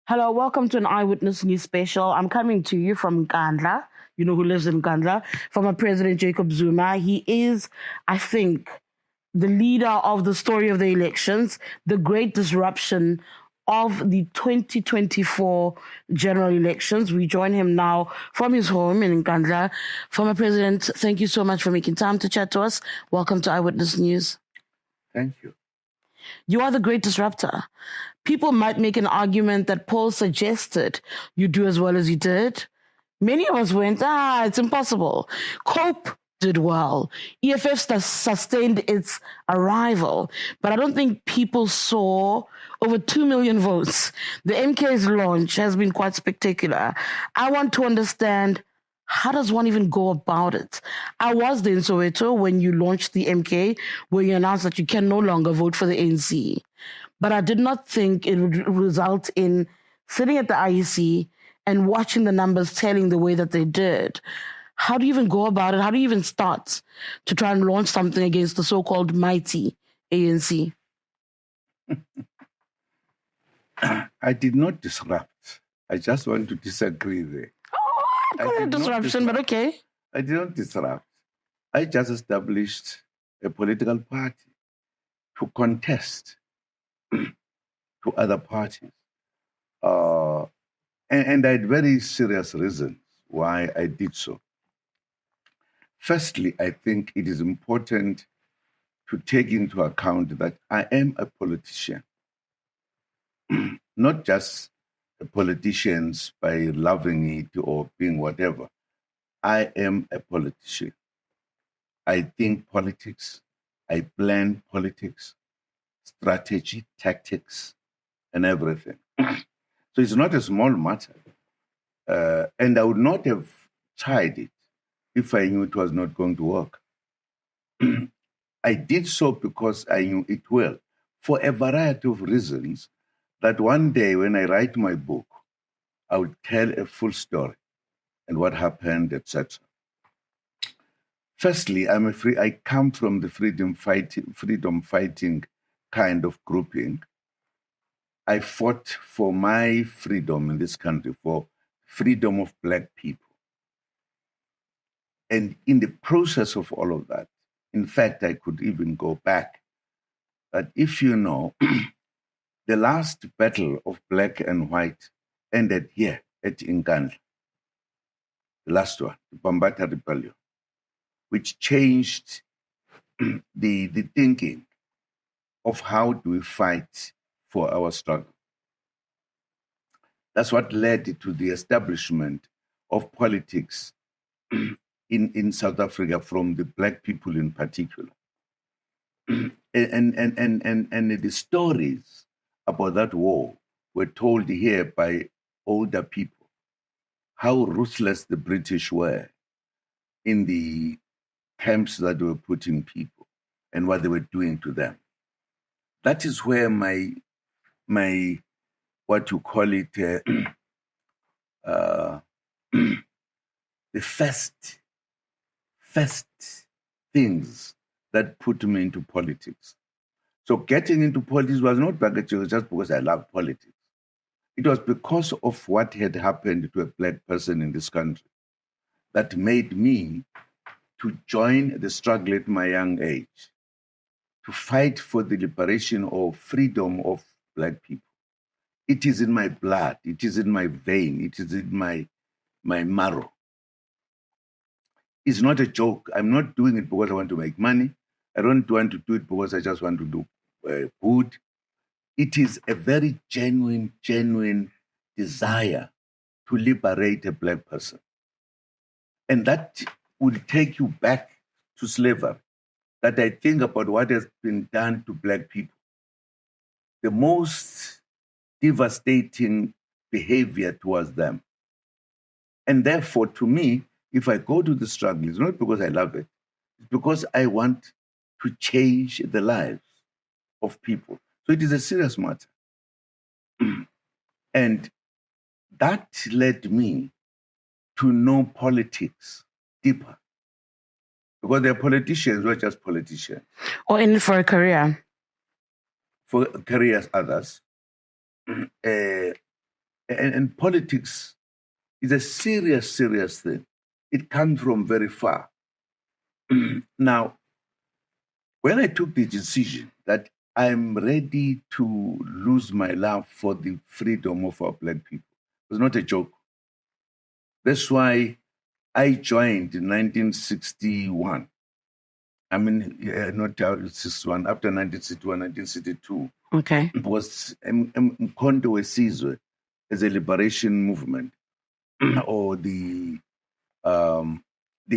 Hello, welcome to an Eyewitness News special. I'm coming to you from Nkandla. You know who lives in Nkandla? Former President Jacob Zuma. He is, I think, the leader of the story of the elections, the great disruption of the 2024 general elections. We join him now from his home in Nkandla. Former President, thank you so much for making time to chat to us. Welcome to Eyewitness News. Thank you. You are the great disruptor. People might make an argument that Paul suggested you do as well as you did. Many of us went, it's impossible. COPE did well. EFF sustained its arrival. But I don't think people saw over 2 million votes. The MK's launch has been quite spectacular. I want to understand, how does one even go about it? I was there in Soweto when you launched the MK, where you announced that you can no longer vote for the ANC. But I did not think it would result in sitting at the IEC and watching the numbers telling the way that they did. How do you even go about it? How do you even start to try and launch something against the so-called mighty ANC? I did not disrupt. I just want to disagree there. Oh, I call it disruption, but okay. I did not disrupt. I just established a political party to contest to other parties. And I had very serious reasons why I did so. Firstly, I think it is important to take into account that I am a politician, not just politicians by loving it or being whatever. I am a politician. I think politics, I plan politics, strategy, tactics, and everything. So it's not a small matter. And I would not have tried it if I knew it was not going to work. I did so because I knew it well, for a variety of reasons, that one day when I write my book, I would tell a full story and what happened, etc. Firstly, I come from the freedom fighting kind of grouping. I fought for my freedom in this country, for freedom of Black people. And in the process of all of that, in fact, I could even go back. But if you know, the last battle of Black and White ended here at Nkandla, the last one, the Bambata Rebellion, which changed the thinking of how do we fight for our struggle. That's what led to the establishment of politics in South Africa from the Black people in particular. And the stories about that war were told here by older people, how ruthless the British were in the camps that were putting people and what they were doing to them. That is where my what you call it, the first things that put me into politics. So getting into politics was not just because I love politics. It was because of what had happened to a Black person in this country that made me to join the struggle at my young age, to fight for the liberation or freedom of Black people. It is in my blood, it is in my vein, it is in my marrow. It's not a joke. I'm not doing it because I want to make money. I don't want to do it because I just want to do good. It is a very genuine desire to liberate a Black person. And that will take you back to slavery, that I think about what has been done to Black people. The most devastating behavior towards them. And therefore, to me, if I go to the struggle, it's not because I love it, it's because I want to change the lives of people. So it is a serious matter. And that led me to know politics deeper. Because they're politicians who are just politicians. Or in for a career. For careers, others. And politics is a serious, serious thing. It comes from very far. Now, when I took the decision that I'm ready to lose my love for the freedom of our black people, it was not a joke. That's why I joined in 1961. I mean, not 61, after 1961, 1962. Okay. It was Mkhonto weSizwe as a liberation movement or the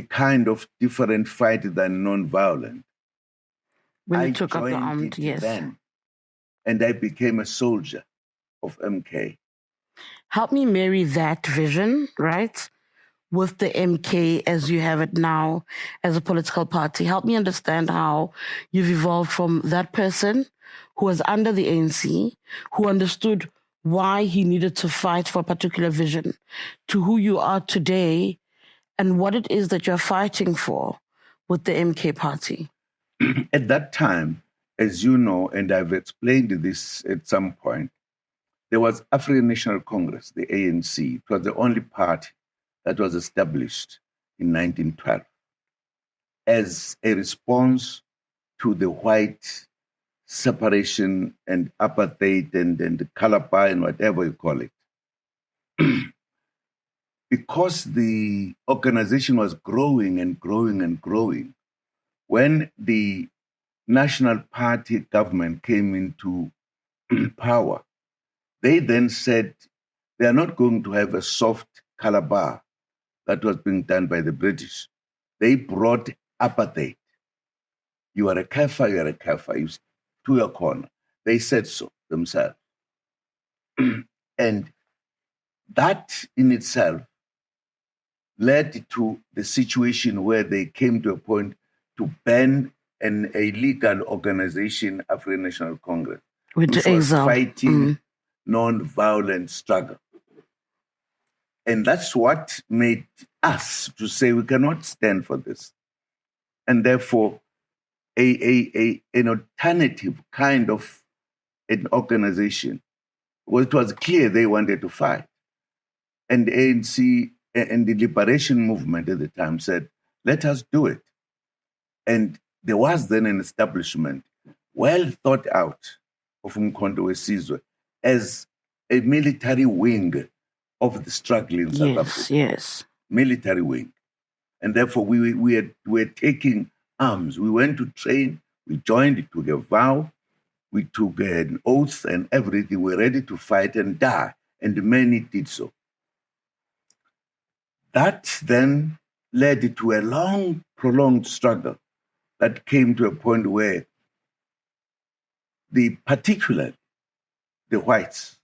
kind of different fight than non-violent. When I you took up the joined armed, it yes. then, and I became a soldier of MK. Help me marry that vision, right, with the MK as you have it now as a political party. Help me understand how you've evolved from that person who was under the ANC, who understood why he needed to fight for a particular vision, to who you are today and what it is that you're fighting for with the MK party. At that time, as you know, and I've explained this at some point, there was African National Congress, the ANC. It was the only party that was established in 1912 as a response to the white separation and apartheid and the color pie and whatever you call it. Because the organization was growing and growing and growing, when the National Party government came into power, they then said they are not going to have a soft color bar that was being done by the British. They brought apartheid. You are a kafir, you are a kafir, you to your corner. They said so themselves. And that in itself led to the situation where they came to a point to ban an illegal organization, African National Congress, With which the was exile. fighting non-violent struggle. And that's what made us to say we cannot stand for this. And therefore, an alternative kind of an organization, well, it was clear they wanted to fight. And the ANC and the liberation movement at the time said, let us do it. And there was then an establishment well thought out of Mkhonto weSizwe as a military wing of the struggle in South Africa. Yes. Military wing. And therefore, we were taking arms. We went to train. We joined. We took a vow. We took an oath and everything. We were ready to fight and die. And many did so. That then led to a long, prolonged struggle that came to a point where particularly the whites,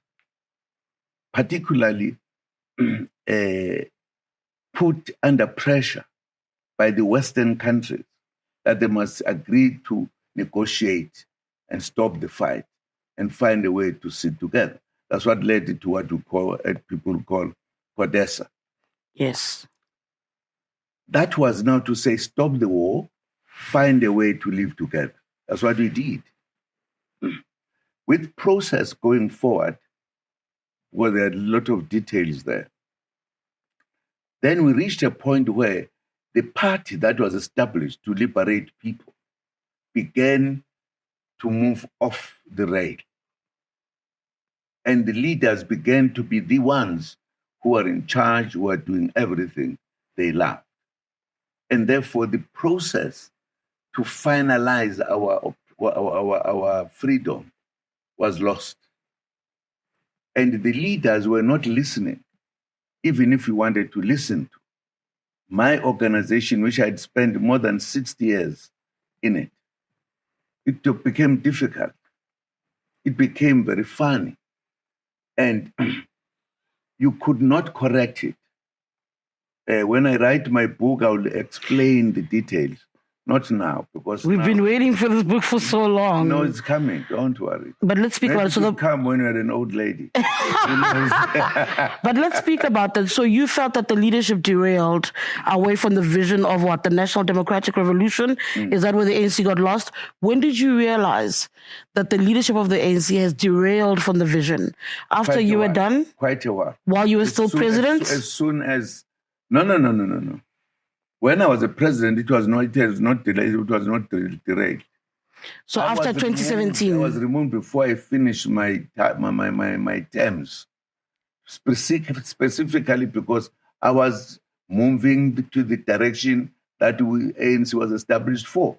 particularly put under pressure by the Western countries that they must agree to negotiate and stop the fight and find a way to sit together. That's what led to what people call CODESA. Yes. That was now to say, stop the war, find a way to live together. That's what we did. With process going forward, well, there are a lot of details there. Then we reached a point where the party that was established to liberate people began to move off the rail. And the leaders began to be the ones who are in charge, who are doing everything they love. And therefore, the process to finalize our freedom was lost. And the leaders were not listening, even if we wanted to listen to. My organization, which I'd spent more than 60 years in it became difficult. It became very funny. And you could not correct it. When I write my book, I will explain the details Not now, because We've now, been waiting for this book for so long. No, it's coming. Don't worry. But let's speak about it. So come when you're an old lady. But let's speak about that. So you felt that the leadership derailed away from the vision of what? The National Democratic Revolution? Is that where the ANC got lost? When did you realize that the leadership of the ANC has derailed from the vision? After you were done? Quite a while. While you were still president? As soon as... No. When I was a president, it was not delayed. It was not derailed. So after 2017, I was removed before I finished my terms, specifically because I was moving to the direction that ANC was established for.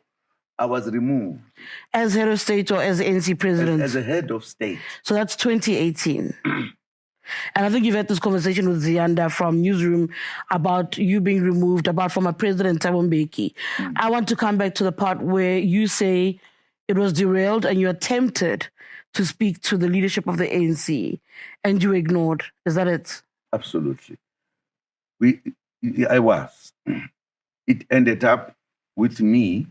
I was removed as head of state or as ANC president. As a head of state. So that's 2018. And I think you've had this conversation with Zianda from Newsroom about you being removed, about former President Thabo Mbeki. I want to come back to the part where you say it was derailed and you attempted to speak to the leadership of the ANC and you ignored. Is that it? Absolutely. I was. It ended up with me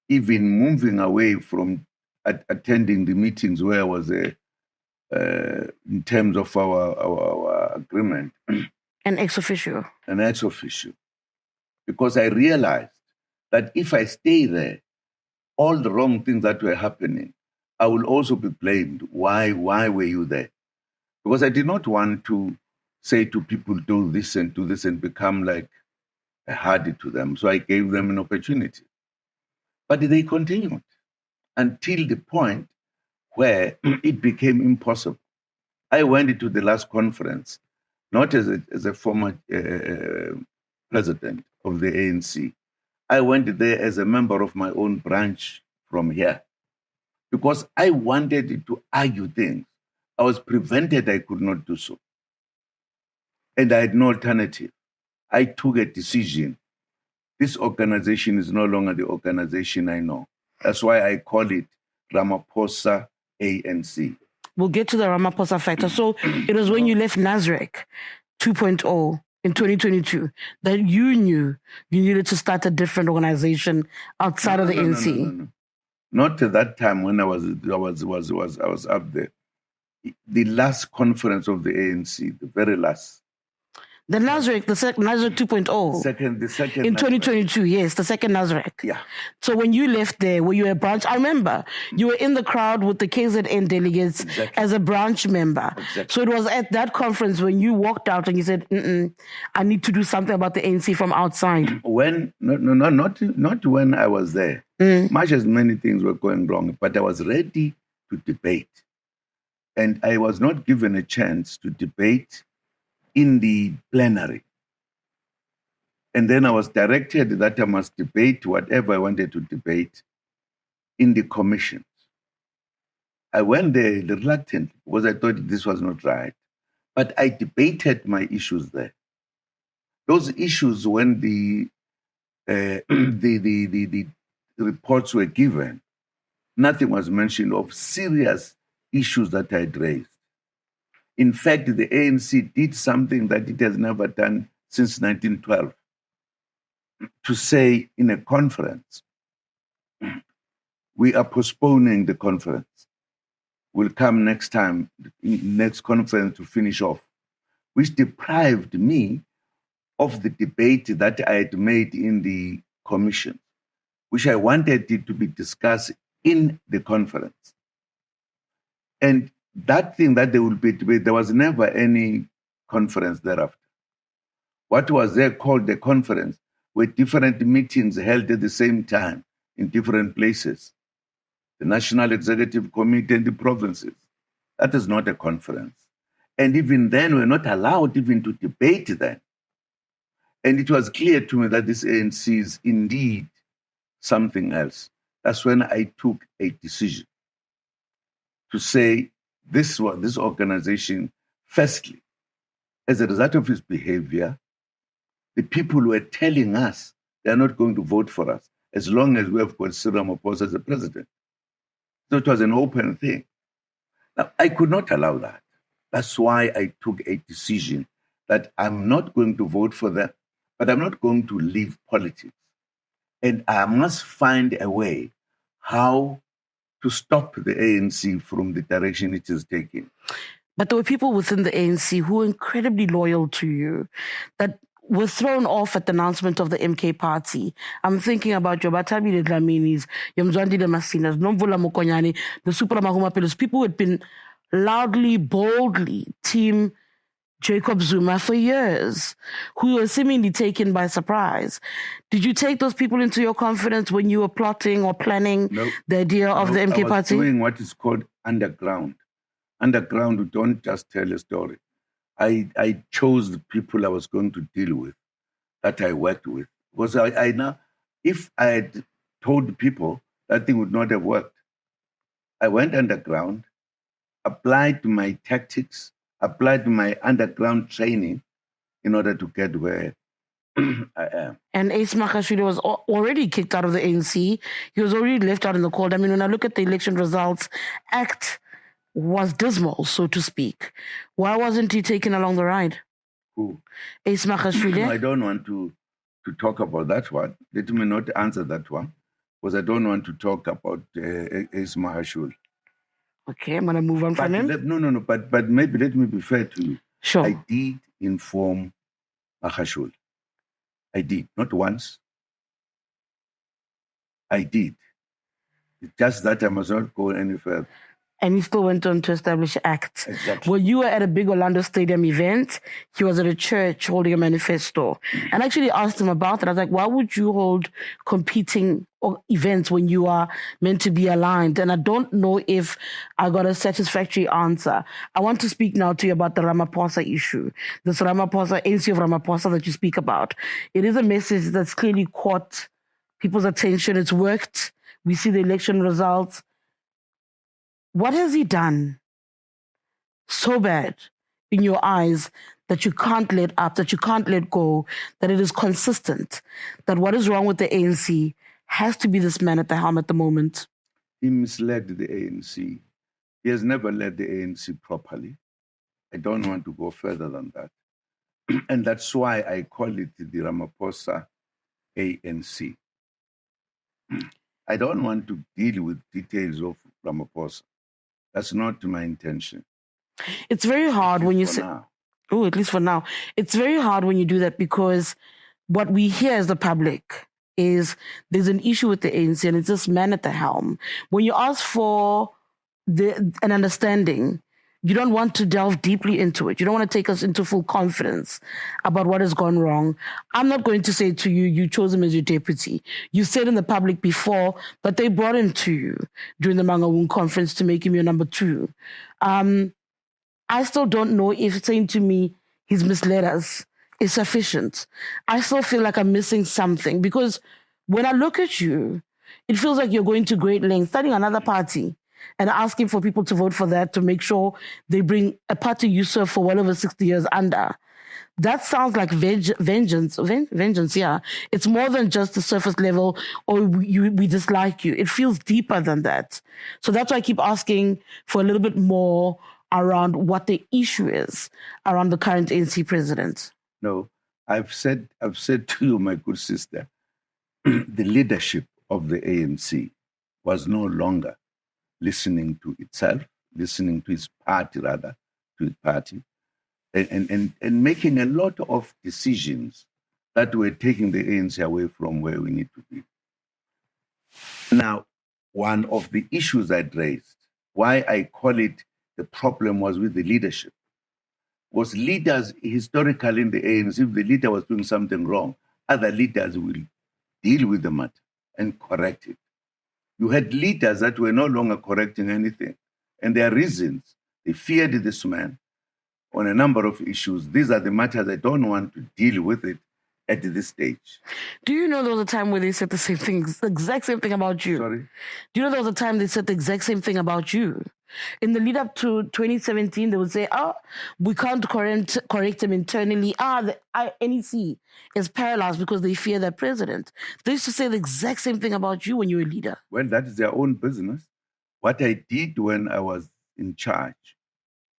even moving away from attending the meetings where I was in terms of our agreement. An ex officio. An ex officio. Because I realized that if I stay there, all the wrong things that were happening, I will also be blamed. Why were you there? Because I did not want to say to people, do this and become like a hardy to them. So I gave them an opportunity. But they continued until the point where it became impossible. I went into the last conference, not as a former president of the ANC. I went there as a member of my own branch from here because I wanted to argue things. I was prevented, I could not do so. And I had no alternative. I took a decision. This organization is no longer the organization I know. That's why I call it Ramaphosa ANC. We'll get to the Ramaphosa factor. So it was when you left NASREC 2.0 in 2022 that you knew you needed to start a different organization outside of the ANC. No. Not at that time when I was up there. The last conference of the ANC, the very last. The NASREC, NASREC 2.0. The second. In 2022, yes, the second NASREC. Yeah. So when you left there, were you a branch? I remember you were in the crowd with the KZN delegates as a branch member. Exactly. So it was at that conference when you walked out and you said, I need to do something about the ANC from outside. Not when I was there. Much as many things were going wrong, but I was ready to debate. And I was not given a chance to debate in the plenary. And then I was directed that I must debate whatever I wanted to debate in the commissions. I went there reluctantly because I thought this was not right. But I debated my issues there. Those issues, when the reports were given, nothing was mentioned of serious issues that I had raised. In fact, the ANC did something that it has never done since 1912. To say in a conference, we are postponing the conference. We'll come next time, next conference to finish off, which deprived me of the debate that I had made in the commission, which I wanted it to be discussed in the conference. And that thing that there will be debate, there was never any conference thereafter. What was there called the conference were different meetings held at the same time in different places. The National Executive Committee and the provinces. That is not a conference. And even then, we're not allowed even to debate then. And it was clear to me that this ANC is indeed something else. That's when I took a decision to say, this organization, firstly, as a result of its behavior, the people were telling us they're not going to vote for us as long as we have got Cyril Ramaphosa as a president. So it was an open thing. Now, I could not allow that. That's why I took a decision that I'm not going to vote for them, but I'm not going to leave politics. And I must find a way how to stop the ANC from the direction it is taking. But there were people within the ANC who were incredibly loyal to you that were thrown off at the announcement of the MK party. I'm thinking about your Batabile Dlaminis, your Mzwandile Masinas, Nomvula Mokonyane, the Supra Mahuma Pelos, people who had been loudly, boldly team Jacob Zuma for years, who were seemingly taken by surprise. Did you take those people into your confidence when you were plotting or planning the idea of the MK I was party? doing what is called underground. Underground, we don't just tell a story. I chose the people I was going to deal with, that I worked with. Because I now, if I had told people, that thing would not have worked. I went underground, applied my tactics, applied my underground training in order to get where I am. And Ace Makashvili was already kicked out of the ANC. He was already left out in the cold. I mean, when I look at the election results, ACT was dismal, so to speak. Why wasn't he taken along the ride? Who? Ace Makashvili? I don't want to talk about that one. Let me not answer that one, because I don't want to talk about Ace Mahashul. Okay, I'm going to move on from him. No. But maybe let me be fair to you. Sure. I did inform Mahashul. I did, not once. I did. It's just that I must not go any further. And he still went on to establish ACT. Exactly. Well, you were at a big Orlando Stadium event. He was at a church holding a manifesto. And I actually asked him about it. I was like, why would you hold competing events when you are meant to be aligned? And I don't know if I got a satisfactory answer. I want to speak now to you about the Ramaphosa issue. This Ramaphosa, ANC of Ramaphosa that you speak about. It is a message that's clearly caught people's attention. It's worked. We see the election results. What has he done so bad in your eyes that you can't let up, that you can't let go, that it is consistent, that what is wrong with the ANC has to be this man at the helm at the moment? He misled the ANC. He has never led the ANC properly. I don't want to go further than that. And that's why I call it the Ramaphosa ANC. I don't want to deal with details of Ramaphosa. That's not my intention. It's very hard when you say, oh, at least for now. It's very hard when you do that because what we hear as the public is there's an issue with the ANC and it's this man at the helm. When you ask for an understanding, you don't want to delve deeply into it. You don't want to take us into full confidence about what has gone wrong. I'm not going to say to you, you chose him as your deputy. You said in the public before that they brought him to you during the Mangaung conference to make him your number 2. I still don't know if saying to me he's misled us is sufficient. I still feel like I'm missing something because when I look at you, it feels like you're going to great lengths, starting another party and asking for people to vote for that to make sure they bring a party you serve for well over 60 years under. That sounds like vengeance. Vengeance, yeah. It's more than just the surface level or we dislike you. It feels deeper than that. So that's why I keep asking for a little bit more around what the issue is around the current ANC president. No, I've said to you, my good sister, the leadership of the ANC was no longer listening to itself, listening to its party, and making a lot of decisions that were taking the ANC away from where we need to be. Now, one of the issues I'd raised, why I call it the problem was with the leadership, was leaders historically in the ANC, if the leader was doing something wrong, other leaders will deal with the matter and correct it. You had leaders that were no longer correcting anything. And their reasons, they feared this man on a number of issues. These are the matters I don't want to deal with it at this stage. Do you know there was a time where they said the same thing, the exact same thing about you? Sorry? Do you know there was a time they said the exact same thing about you? In the lead up to 2017, they would say, we can't correct him internally. The NEC is paralyzed because they fear their president. They used to say the exact same thing about you when you were a leader. Well, that is their own business. What I did when I was in charge,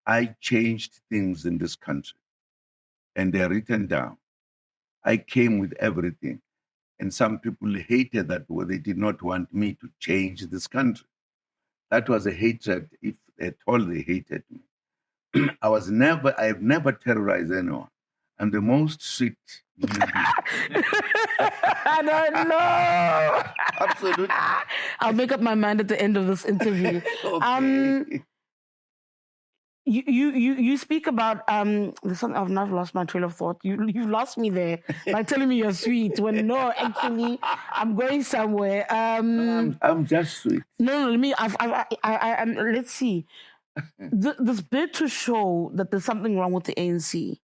I changed things in this country, and they're written down. I came with everything. And some people hated that because they did not want me to change this country. That was a hatred, if at all they hated me. I've never terrorized anyone. I'm the most sweet human being. I don't know. Absolutely. I'll make up my mind at the end of this interview. Okay. You speak about there's something I've not lost my trail of thought. You've lost me there by telling me you're sweet when no, actually I'm going somewhere. I'm just sweet. No, let me. Let's see. This bid to show that there's something wrong with the ANC.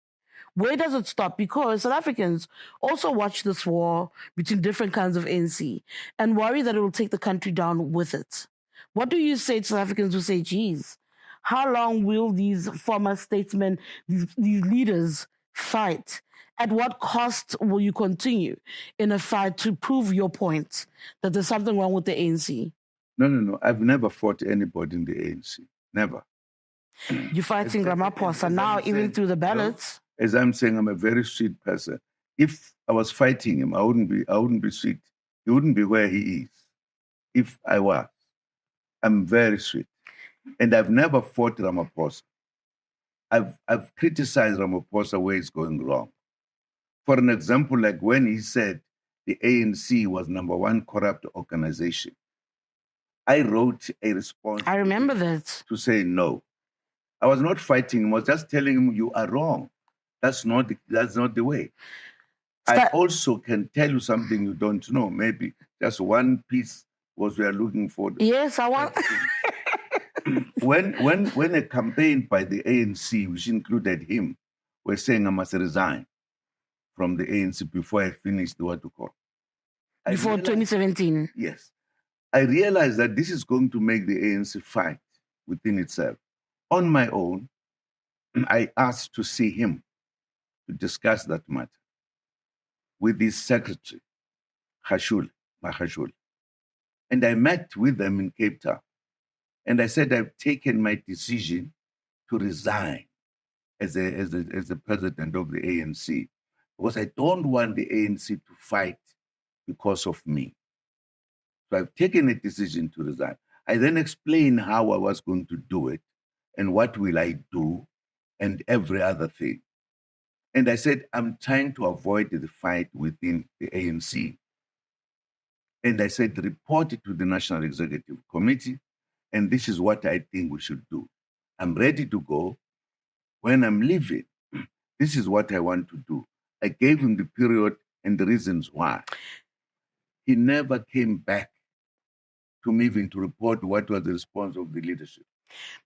Where does it stop? Because South Africans also watch this war between different kinds of ANC and worry that it will take the country down with it. What do you say to South Africans who say, geez, how long will these former statesmen, these leaders fight? At what cost will you continue in a fight to prove your point that there's something wrong with the ANC? No. I've never fought anybody in the ANC. Never. You're fighting Ramaphosa now, even through the ballots. As I'm saying, I'm a very sweet person. If I was fighting him, I wouldn't be sweet. He wouldn't be where he is. If I was, I'm very sweet, and I've never fought Ramaphosa. I've criticized Ramaphosa where it's going wrong. For an example, like when he said the ANC was #1 corrupt organization, I wrote a response. I remember that. To say no. I was not fighting him. I was just telling him you are wrong. That's not the way. I also can tell you something you don't know. Maybe just one piece was we are looking for. Yes, I want. when a campaign by the ANC, which included him, were saying I must resign from the ANC before I finished what you call. Before 2017. Yes. I realized that this is going to make the ANC fight within itself. On my own, I asked to see him to discuss that matter with his secretary, Mahashule. And I met with them in Cape Town. And I said, I've taken my decision to resign as the president of the ANC because I don't want the ANC to fight because of me. So I've taken a decision to resign. I then explained how I was going to do it and what will I do and every other thing. And I said, I'm trying to avoid the fight within the ANC. And I said, report it to the National Executive Committee, and this is what I think we should do. I'm ready to go. When I'm leaving, this is what I want to do. I gave him the period and the reasons why. He never came back to me even to report what was the response of the leadership.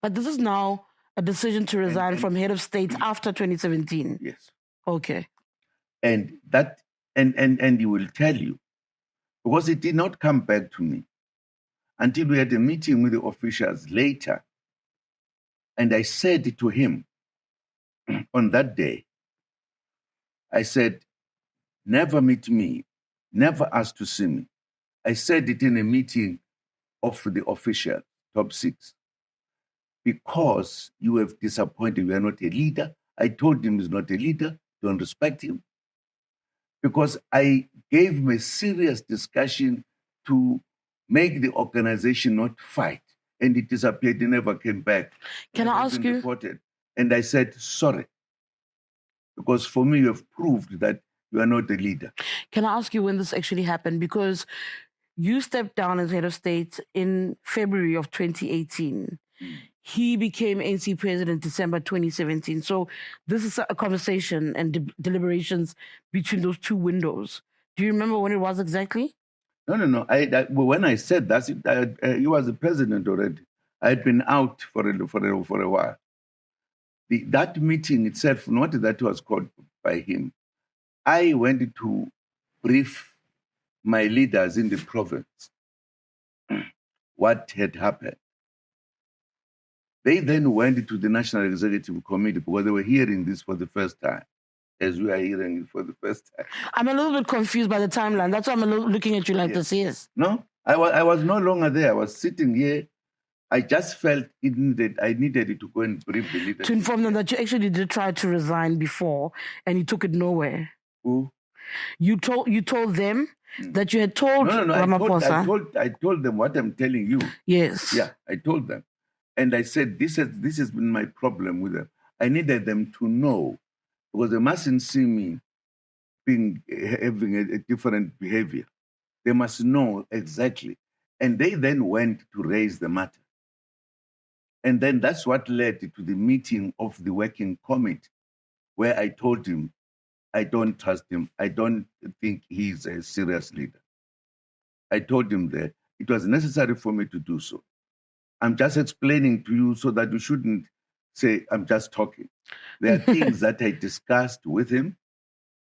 But this is now a decision to resign from head of state after 2017. Yes. Okay. And that, and he will tell you, because it did not come back to me until we had a meeting with the officials later. And I said to him on that day, I said, never meet me, never ask to see me. I said it in a meeting of the official, top 6. Because you have disappointed, you are not a leader. I told him he's not a leader, don't respect him. Because I gave him a serious discussion to make the organization not fight. And it disappeared, he never came back. Can I ask you? Reported. And I said, sorry. Because for me, you have proved that you are not a leader. Can I ask you when this actually happened? Because you stepped down as head of state in February of 2018. He became ANC president December 2017. So this is a conversation and deliberations between those two windows. Do you remember when it was exactly? No. When I said that, he was the president already. I had been out for a while. That meeting itself, not that was called by him. I went to brief my leaders in the province what had happened. They then went to the National Executive Committee because they were hearing this for the first time, as we are hearing it for the first time. I'm a little bit confused by the timeline. That's why I'm looking at you like this. Yes. No, I was no longer there. I was sitting here. I just felt I needed to go and brief the leadership. To inform them that you actually did try to resign before and you took it nowhere. Who? You told them that you had told Ramaphosa. I told them what I'm telling you. Yes. Yeah, I told them. And I said, this has been my problem with them. I needed them to know, because they mustn't see me having a different behavior. They must know exactly. And they then went to raise the matter. And then that's what led to the meeting of the working committee, where I told him, I don't trust him. I don't think he's a serious leader. I told him that it was necessary for me to do so. I'm just explaining to you so that you shouldn't say I'm just talking. There are things that I discussed with him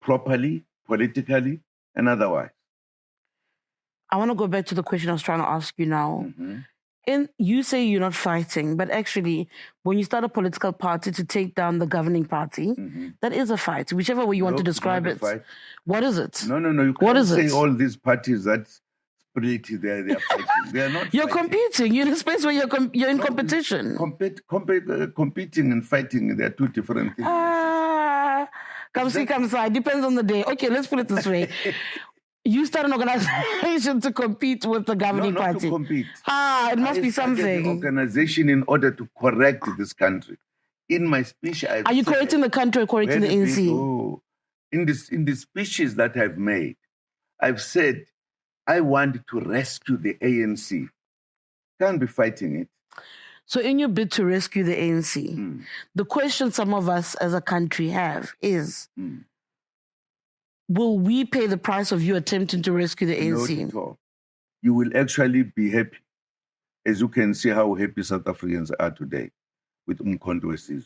properly, politically, and otherwise. I want to go back to the question I was trying to ask you now. And you say you're not fighting, but actually, when you start a political party to take down the governing party, that is a fight, whichever way you want to describe it. Fight. What is it? No. You can't say all these parties that split, they're fighting. They are not. You're fighting. Competing. You're in a space where you're in competition. Competing and fighting, they are two different things. Come see. It depends on the day. Okay, let's put it this way. You start an organization to compete with the governing party. Not to compete. It must be something. An organization in order to correct this country. In my speech, are you correcting the country or correcting the ANC? In the speeches that I've made, I've said I want to rescue the ANC. Can't be fighting it. So in your bid to rescue the ANC, the question some of us as a country have is, will we pay the price of you attempting to rescue the ANC? Not at all. You will actually be happy. As you can see how happy South Africans are today with Umkhonto weSizwe.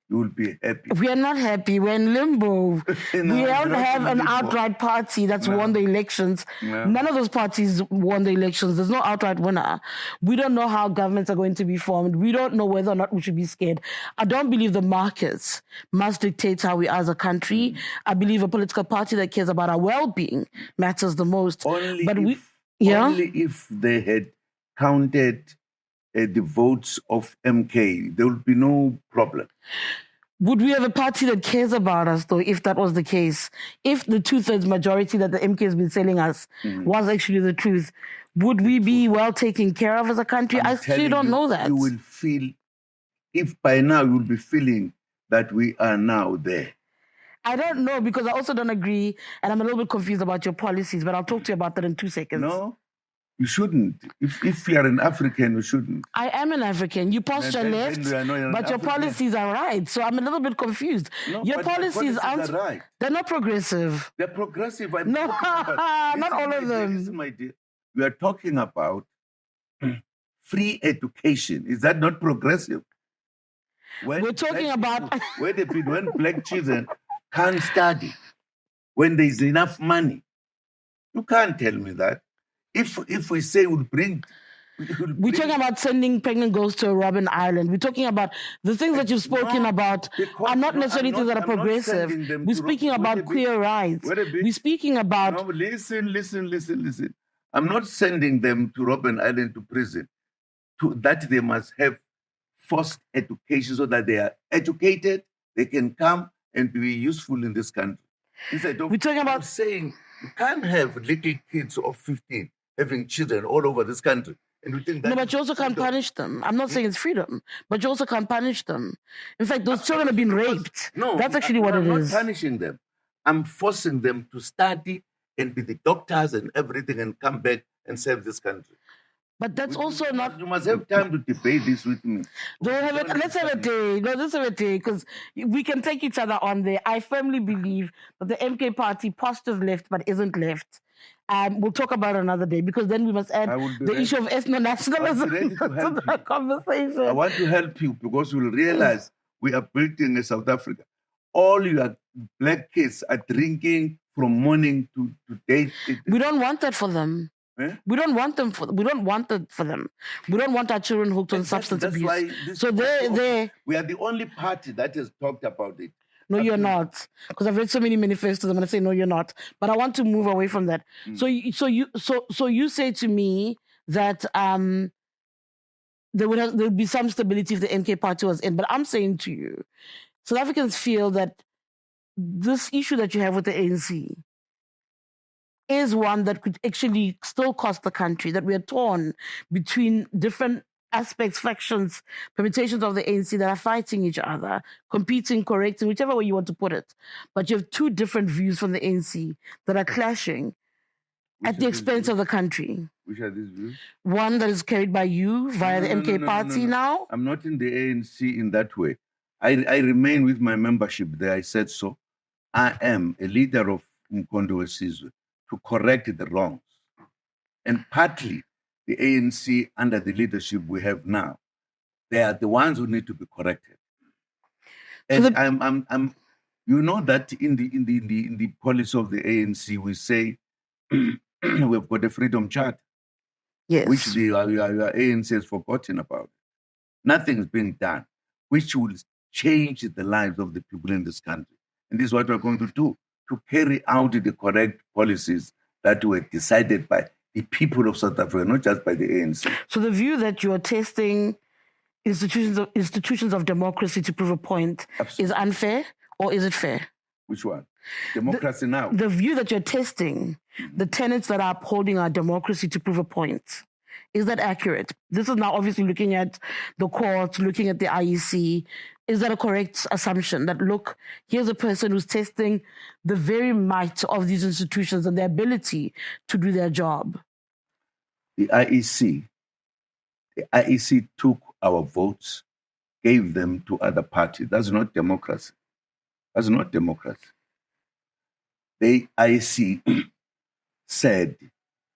You will be happy. We are not happy. We're in limbo. We don't have an outright party that's won the elections. None of those parties won the elections. There's no outright winner. We don't know how governments are going to be formed. We don't know whether or not we should be scared. I don't believe the markets must dictate how we are as a country. I believe a political party that cares about our well-being matters the most. Only if they had counted the votes of MK, there would be no problem. Would we have a party that cares about us, though, if that was the case? If the 2/3 majority that the MK has been selling us was actually the truth, would we be well taken care of as a country? I still don't know that. You will feel, if by now you will be feeling that we are now there. I don't know, because I also don't agree, and I'm a little bit confused about your policies, but I'll talk to you about that in 2 seconds. No? You shouldn't. If you are an African, you shouldn't. I am an African. You posture left, but your policies are right. So I'm a little bit confused. No, your policies are right. They're not progressive. They're progressive. No, not all of them. Listen, my dear. We are talking about free education. Is that not progressive? We're talking about when black children can't study, when there is enough money. You can't tell me that. If we say we're talking about sending pregnant girls to a Robben Island. We're talking about the things that you've spoken about are not necessarily things that are progressive. We're speaking about queer rights. We're speaking about... No, listen. I'm not sending them to Robben Island to prison. That they must have forced education so that they are educated, they can come and be useful in this country. We're talking about... I'm saying you can't have little kids of 15 having children all over this country. And we think that but you also can't punish them. I'm not saying it's freedom, but you also can't punish them. In fact, those children have been raped. No, that's actually what it is. I'm not punishing them. I'm forcing them to study and be the doctors and everything and come back and serve this country. But that's also not... You must have time to debate this with me. Let's have a day. No, let's have a day, because we can take each other on there. I firmly believe that the MK party postures left but isn't left. We'll talk about it another day, because then we must add the issue of ethno-nationalism to the conversation. I want to help you, because you will realize we are building a South Africa. All your black kids are drinking from morning to day. We don't want that for them. Eh? We don't want them. We don't want it for them. We don't want our children hooked on substance abuse. So we are the only party that has talked about it. No, you're not. Because I've read so many manifestos. I'm going to say no, you're not. But I want to move away from that. So you say to me that there would be some stability if the MK party was in. But I'm saying to you, South Africans feel that this issue that you have with the ANC is one that could actually still cost the country, that we are torn between different aspects, factions, permutations of the ANC that are fighting each other, competing, correcting, whichever way you want to put it. But you have two different views from the ANC that are clashing at the expense of the country. Which are these views? One that is carried by you via the MK party now. I'm not in the ANC in that way. I remain with my membership there. I said so. I am a leader of Mkondo Wesizwe to correct the wrongs. And partly the ANC under the leadership we have now, they are the ones who need to be corrected. And I'm you know that in the policy of the ANC we say we've got a freedom charter. Yes. Which the ANC has forgotten about. Nothing's being done, which will change the lives of the people in this country. And this is what we're going to do, to carry out the correct policies that were decided by the people of South Africa, not just by the ANC. So the view that you are testing institutions of democracy to prove a point is unfair, or is it fair? Which one? Democracy now. The view that you're testing, the tenets that are upholding our democracy to prove a point, is that accurate? This is now obviously looking at the court, looking at the IEC. Is that a correct assumption that, look, here's a person who's testing the very might of these institutions and their ability to do their job? The IEC took our votes, gave them to other parties. That's not democracy. That's not democracy. The IEC said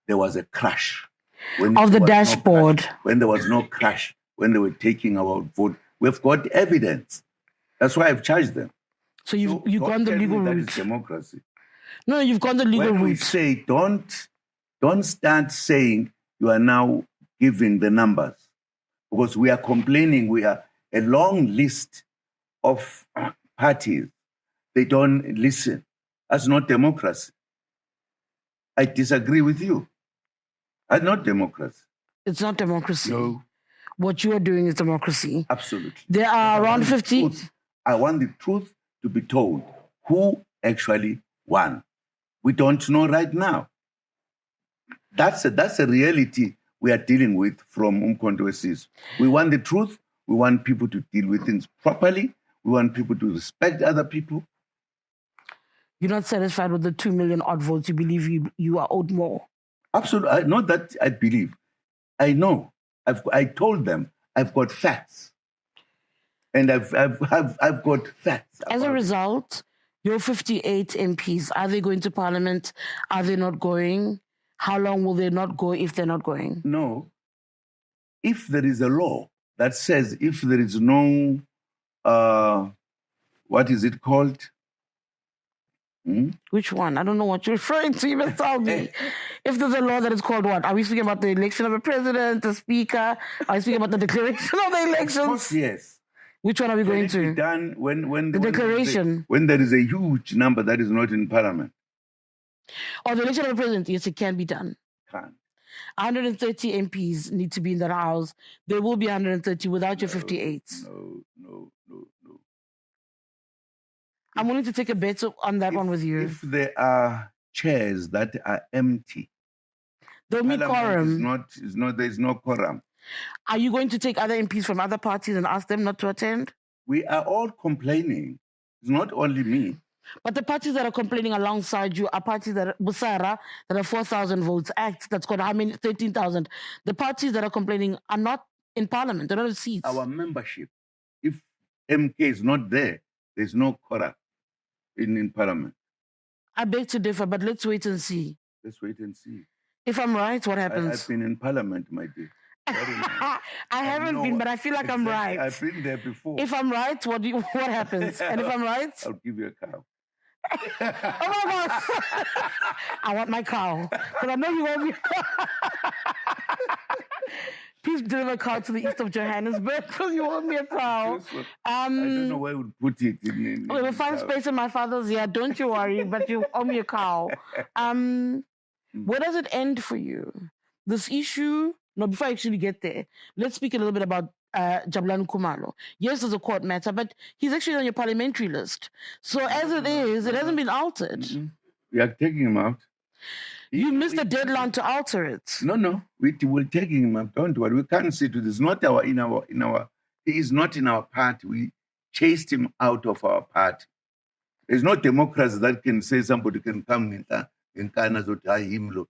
there was a crash. Of the dashboard. When there was no crash, when they were taking our vote, we've got evidence. That's why I've charged them. So you've gone the legal route. That is democracy. No, you've gone the legal route. When we say don't start saying you are now giving the numbers, because we are complaining. We are a long list of parties. They don't listen. That's not democracy. I disagree with you. That's not democracy. It's not democracy. No. What you are doing is democracy. Absolutely. There are around 50. I want the truth to be told. Who actually won? We don't know right now. That's a reality we are dealing with from Umkhonto Wesizwe. We want the truth. We want people to deal with things properly. We want people to respect other people. You're not satisfied with the 2 million odd votes. You believe you are owed more. Absolutely. Not that I believe. I know. I told them I've got facts. And I've got facts. As a result, your 58 MPs, are they going to Parliament? Are they not going? How long will they not go if they're not going? No. If there is a law that says if there is no, what is it called? Which one? I don't know what you're referring to. Even tell me. If there's a law that is called what? Are we speaking about the election of a president, a speaker? Are we speaking about the declaration of the elections? Of course, yes. Which one are we going to? Be done when the declaration. When there is a huge number that is not in Parliament. Or the election of a president, yes, it can be done. Can't. 130 MPs need to be in that house. There will be 130 without your 58. No. I'm willing to take a bet on that one with you. If there are chairs that are empty, there'll be quorum. There is no quorum. Are you going to take other MPs from other parties and ask them not to attend? We are all complaining. It's not only me. But the parties that are complaining alongside you are parties that are Busara, that are 4,000 votes, ACT, that's got how many? 13,000. The parties that are complaining are not in Parliament. They're not in seats. Our membership, if MK is not there, there's no quorum in Parliament. I beg to differ, but let's wait and see. Let's wait and see. If I'm right, what happens? I've been in Parliament, my dear. I haven't been, but I feel like I'm right. I've been there before. If I'm right, what happens? And if I'm right? I'll give you a cow. Oh my God. I want my cow. Because I know you want me. Please deliver a cow to the east of Johannesburg because you want me a cow. I don't know where we'll put it. We'll find space in my father's yard. Don't you worry, but you owe me a cow. Where does it end for you? This issue, no, before I actually get there, let's speak a little bit about Jabulani Khumalo. Yes, there's a court matter, but he's actually on your parliamentary list. So as it is, it hasn't been altered. We are taking him out. You missed the deadline to alter it. No. We're taking him up. Don't worry. We can't sit with this. Not he is not in our party. We chased him out of our party. There's no democracy that can say somebody can come in Ghana to tie him. Look,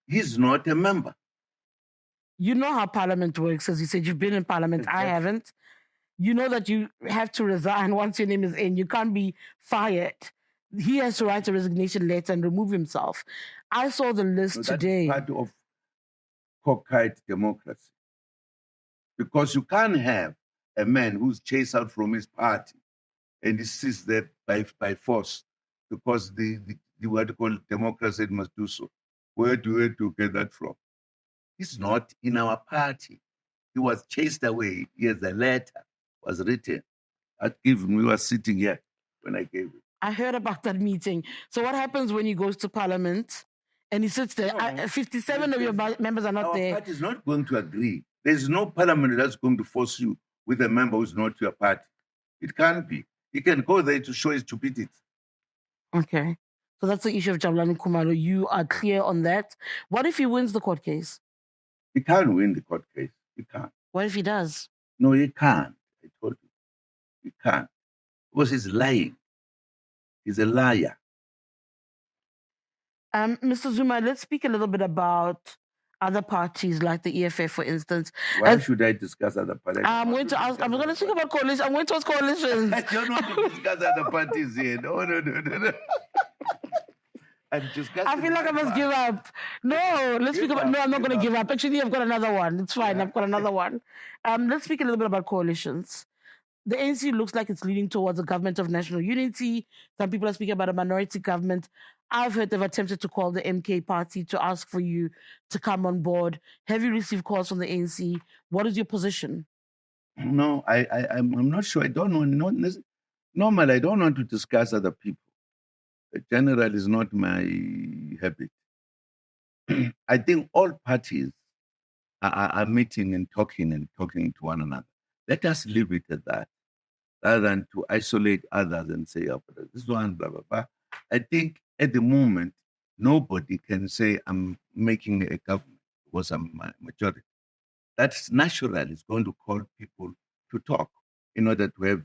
he's not a member. You know how parliament works, as you said, you've been in parliament. Exactly. I haven't. You know that you have to resign once your name is in. You can't be fired. He has to write a resignation letter and remove himself. I saw the list today. That's part of cockeyed democracy. Because you can't have a man who's chased out from his party and he sits there by force because the what you call democracy must do so. Where do you get that from? He's not in our party. He was chased away. Yes, the letter was written. We were sitting here when I gave it. I heard about that meeting. So what happens when he goes to parliament and he sits there? 57 of your members are not there. Our party is not going to agree. There's no parliament that's going to force you with a member who's not your party. It can't be. He can go there to show his stupidity. Okay. So that's the issue of Jabulani Khumalo. You are clear on that. What if he wins the court case? He can't win the court case. He can't. What if he does? No, he can't. I told you. He can't. Because he's lying. He's a liar. Mr. Zuma, let's speak a little bit about other parties like the EFF, for instance. Why should I discuss other parties? I'm going to speak about coalitions. I'm going to ask coalitions. I don't want to discuss other parties here. No. I'm discussing. I feel like I must give up. No, let's speak about. No, I'm not going to give up. Actually, I've got another one. It's fine. Yeah. I've got another one. Let's speak a little bit about coalitions. The ANC looks like it's leaning towards a government of national unity. Some people are speaking about a minority government. I've heard they've attempted to call the MK party to ask for you to come on board. Have you received calls from the ANC? What is your position? No, I'm not sure. I don't know. Normally, I don't want to discuss other people. General is not my habit. I think all parties are meeting and talking to one another. Let us leave it at that, rather than to isolate others and say, oh, this one, blah, blah, blah. I think at the moment, nobody can say I'm making a government because I'm a majority. That's natural. It's going to call people to talk in order to have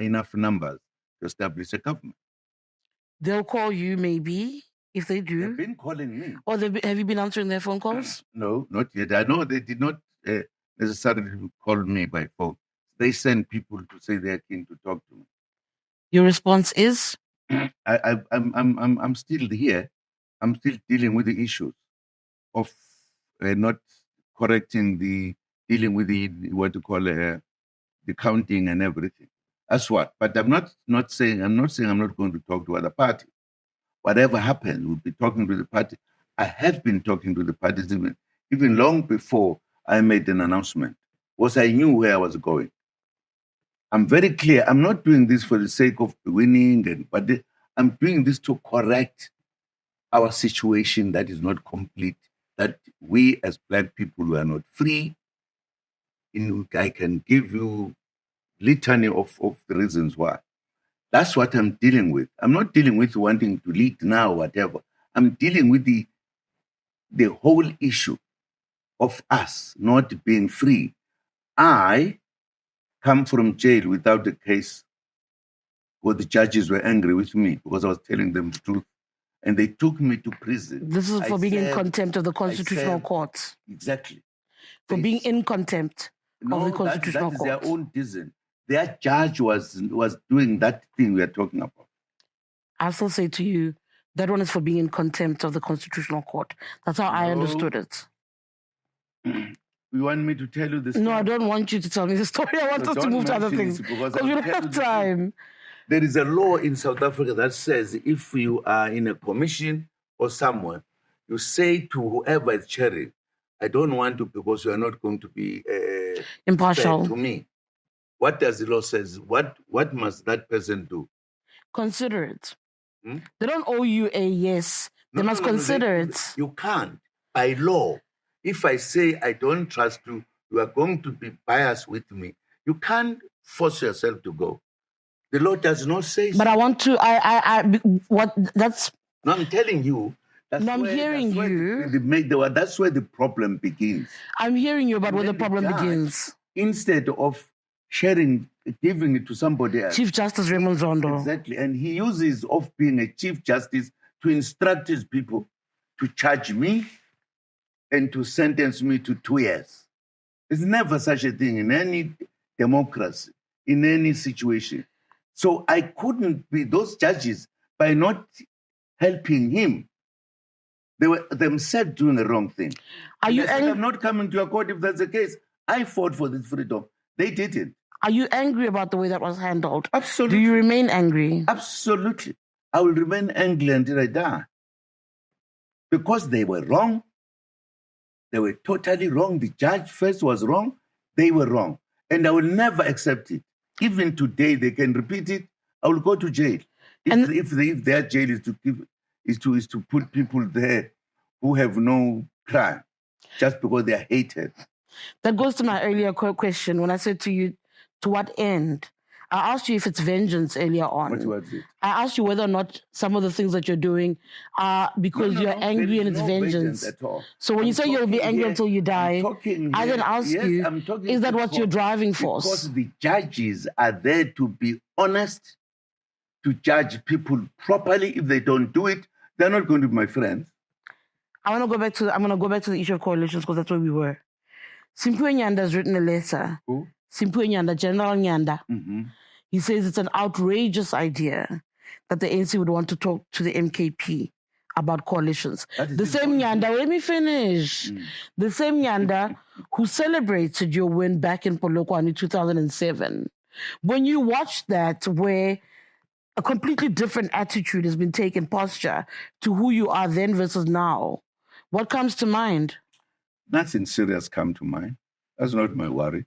enough numbers to establish a government. They'll call you maybe, if they do. They've been calling me. Or have you been answering their phone calls? No, not yet. I know they did not necessarily call me by phone. They send people to say they are keen to talk to me. Your response is? I'm still here. I'm still dealing with the issues of not correcting dealing with what you call the counting and everything. That's what. But I'm not saying I'm not going to talk to other parties. Whatever happens, we'll be talking to the party. I have been talking to the parties even long before I made an announcement, because I knew where I was going. I'm very clear. I'm not doing this for the sake of winning, but I'm doing this to correct our situation that is not complete, that we as Black people were not free. I can give you litany of the reasons why. That's what I'm dealing with. I'm not dealing with wanting to lead now, whatever. I'm dealing with the whole issue of us not being free. I come from jail without a case where the judges were angry with me because I was telling them the truth, and they took me to prison. This is for being in contempt of the Constitutional Court. Exactly. For being in contempt of the Constitutional Court. That is their own reason. Their judge was doing that thing we are talking about. I'll still say to you, that one is for being in contempt of the Constitutional Court. That's how I understood it. You want me to tell you this? No, I don't want you to tell me the story. I want us to move to other things because we don't have time. There is a law in South Africa that says if you are in a commission or somewhere, you say to whoever is chairing, I don't want to because you are not going to be impartial to me. What does the law says? What must that person do? Consider it. They don't owe you a yes. They must consider it. You can't. By law, if I say I don't trust you, you are going to be biased with me. You can't force yourself to go. The law does not say so. But I want to, what, that's... No, I'm telling you, No, I'm hearing you. That's where the problem begins. I'm hearing you about where the problem begins. Instead of giving it to somebody else. Chief Justice Raymond Zondo. Exactly. And he uses of being a Chief Justice to instruct his people to charge me and to sentence me to 2 years. There's never such a thing in any democracy, in any situation. So I couldn't be those judges by not helping him. They were themselves doing the wrong thing. I'm not coming to your court if that's the case. I fought for this freedom. They didn't. Are you angry about the way that was handled? Absolutely. Do you remain angry? Absolutely. I will remain angry until I die. Because they were wrong. They were totally wrong. The judge first was wrong. They were wrong. And I will never accept it. Even today, they can repeat it. I will go to jail. If their jail is to put people there who have no crime just because they are hated. That goes to my earlier question when I said to you, to what end? I asked you if it's vengeance earlier on. What was it? I asked you whether or not some of the things that you're doing are because you're angry and it's vengeance. At all. So when you say you'll be angry until you die, I then ask you, is that what your driving force? Because the judges are there to be honest, to judge people properly. If they don't do it, they're not going to be my friends. I'm going to go back to the issue of coalitions because that's where we were. Simphiwe Nyanda has written a letter. Who? Simphiwe Nyanda, General Nyanda. Mm-hmm. He says it's an outrageous idea that the ANC would want to talk to the MKP about coalitions. The same Nyanda, let me finish. The same Nyanda who celebrated your win back in Polokwane in 2007. When you watch that, where a completely different attitude has been taken, posture to who you are then versus now, what comes to mind? Nothing serious come to mind. That's not my worry.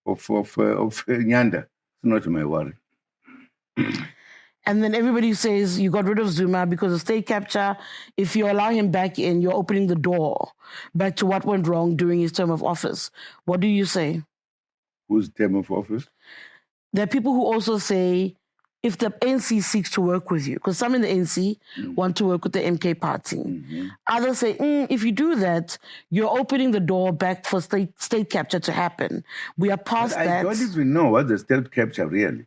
Of Nyanda, it's not my worry. And then everybody says you got rid of Zuma because of state capture. If you allow him back in, you're opening the door back to what went wrong during his term of office. What do you say? Whose term of office? There are people who also say if the ANC seeks to work with you, because some in the ANC want to work with the MK party. Mm-hmm. Others say, if you do that, you're opening the door back for state capture to happen. We are past that. I don't even know what the state capture really.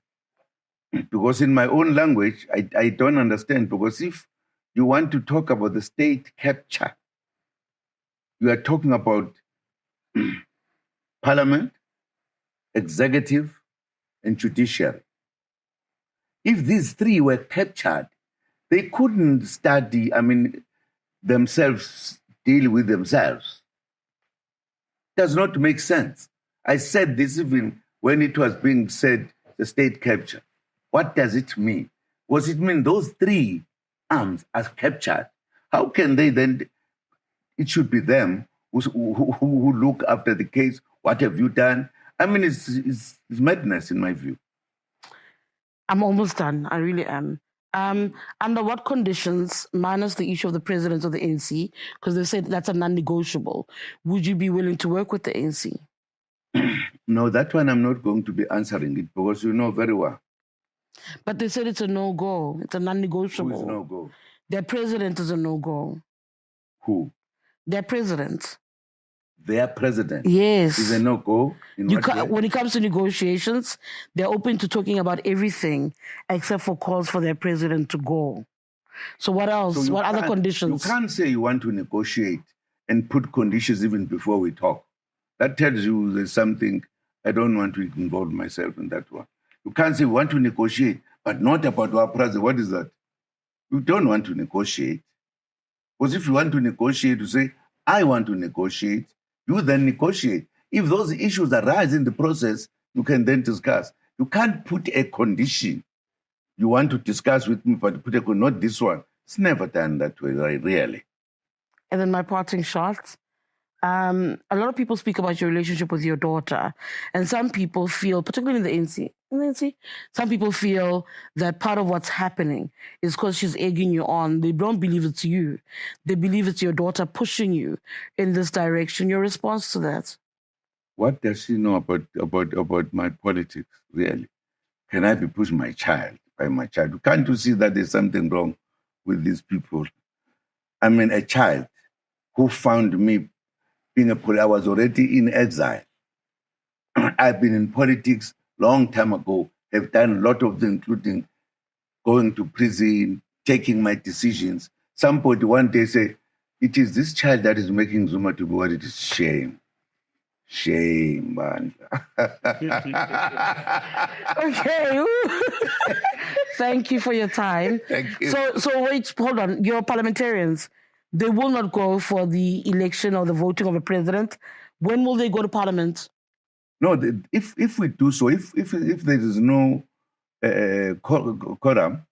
Because in my own language, I don't understand. Because if you want to talk about the state capture, you are talking about parliament, executive, and judiciary. If these three were captured, they couldn't themselves deal with themselves. Does not make sense. I said this even when it was being said, the state capture. What does it mean? Was it mean those three arms are captured? How can they then, it should be them who look after the case. What have you done? It's madness in my view. I'm almost done. I really am. Under what conditions, minus the issue of the president of the ANC, because they said that's a non-negotiable, would you be willing to work with the ANC? No, that one I'm not going to be answering it because you know very well. But they said it's a no-go. It's a non-negotiable. Who is no-go? Their president is a no-go. Who? Their president. Their president? Yes. Is a no-go? When it comes to negotiations, they're open to talking about everything except for calls for their president to go. So what else? So what other conditions? You can't say you want to negotiate and put conditions even before we talk. That tells you there's something, I don't want to involve myself in that one. You can't say you want to negotiate, but not about our president. What is that? You don't want to negotiate. Because if you want to negotiate, you say, I want to negotiate, you then negotiate. If those issues arise in the process, you can then discuss. You can't put a condition. You want to discuss with me, but put not this one. It's never done that way, really. And then my parting shot. A lot of people speak about your relationship with your daughter, and some people feel, particularly in the ANC, some people feel that part of what's happening is because she's egging you on. They don't believe it's you. They believe it's your daughter pushing you in this direction. Your response to that? What does she know about my politics, really? Can I be pushed by my child? Can't you see that there's something wrong with these people? I mean, a child who found me being I was already in exile. I've been in politics long time ago, have done a lot of things, including going to prison, taking my decisions. Somebody one day said, it is this child that is making Zuma to be what it is. Shame. Shame, man. Okay. Thank you for your time. Thank you. So wait, hold on. Your parliamentarians, they will not go for the election or the voting of a president. When will they go to parliament? No, if we do so, if there is no quorum,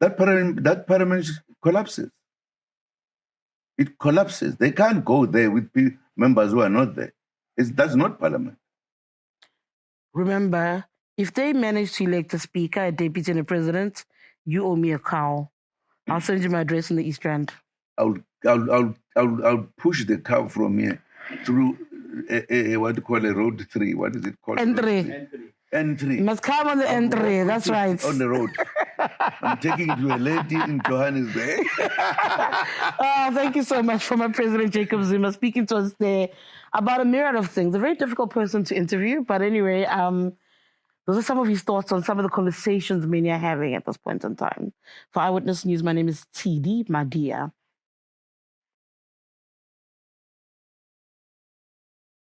that parliament collapses. It collapses. They can't go there with members who are not there. That's not parliament. Remember, if they manage to elect a speaker, a deputy, and a president, you owe me a cow. I'll send you my address in the East End. I'll push the cow from here through what do you call a road 3? What is it called? N3. N3. You must come on the N3. That's right. On the road. I'm taking it to a lady in Johannesburg. Thank you so much, former President Jacob Zuma, speaking to us there about a myriad of things. A very difficult person to interview, but anyway, those are some of his thoughts on some of the conversations many are having at this point in time. For Eyewitness News, my name is TD Madia.